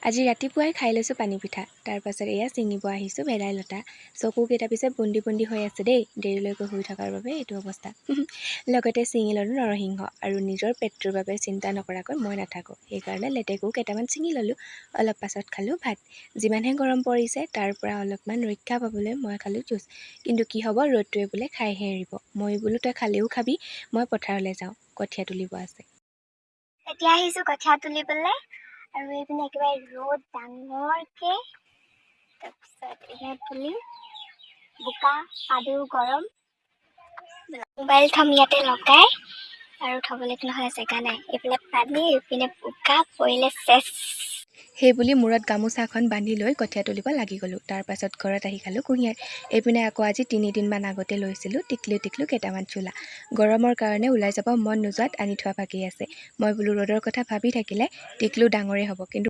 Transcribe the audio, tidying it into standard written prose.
আজি ৰাতিপুৱাই খাই লৈছোঁ পানী পিঠা। তাৰপাছত এয়া ছিঙিব আহিছোঁ ভেদাইলতা। চকুকেইটা পিছে বন্দি বন্দি হৈ আছে দেই, দেৰিলৈকে শুই থকাৰ বাবে এইটো অৱস্থা। লগতে ছিঙি ল'লোঁ নৰসিংহ, আৰু নিজৰ পেটটোৰ বাবে চিন্তা নকৰাকৈ মই নাথাকোঁ। সেইকাৰণে লেটেকু কেইটামান ছিঙি ল'লোঁ। অলপ পাছত খালোঁ ভাত। যিমানহে গৰম পৰিছে তাৰ পৰা অলপমান ৰক্ষা পাবলৈ মই খালোঁ জুচ। কিন্তু কি হ'ব, ৰ'দটোৱে বোলে খাইহে এৰিব। মই বোলো তই খালেও খাবি, মই পথাৰলৈ যাওঁ, কঠীয়া তুলিব আছে। এতিয়া আহিছোঁ কঠীয়া তুলিবলৈ, আৰু এইপিনে একেবাৰে ৰ'দ ডাঙৰকে। তাৰপিছত এয়া তুলিম, বোকা পানীও গৰম। মোবাইল থ'ম ইয়াতে লগাই, আৰু থ'বলৈতো নহ'লে জেগা নাই। এইপিনে পানী, এইপিনে বোকা, পৰিলে চেচ। সেইবুলি মূৰত গামোচাখন বান্ধি লৈ কঠীয়া তুলিব লাগি গ'লোঁ। তাৰপাছত ঘৰত আহি খালোঁ কুঁহিয়াৰ। এইপিনে আকৌ আজি 3 দিনমান আগতে লৈছিলোঁ টিকলু কেইটামান চোলা। গৰমৰ কাৰণে ওলাই যাব মন নোযোৱাত আনি থোৱা ভাগেই আছে। মই বোলো ৰ'দৰ কথা ভাবি থাকিলে টিকলু ডাঙৰেই হ'ব, কিন্তু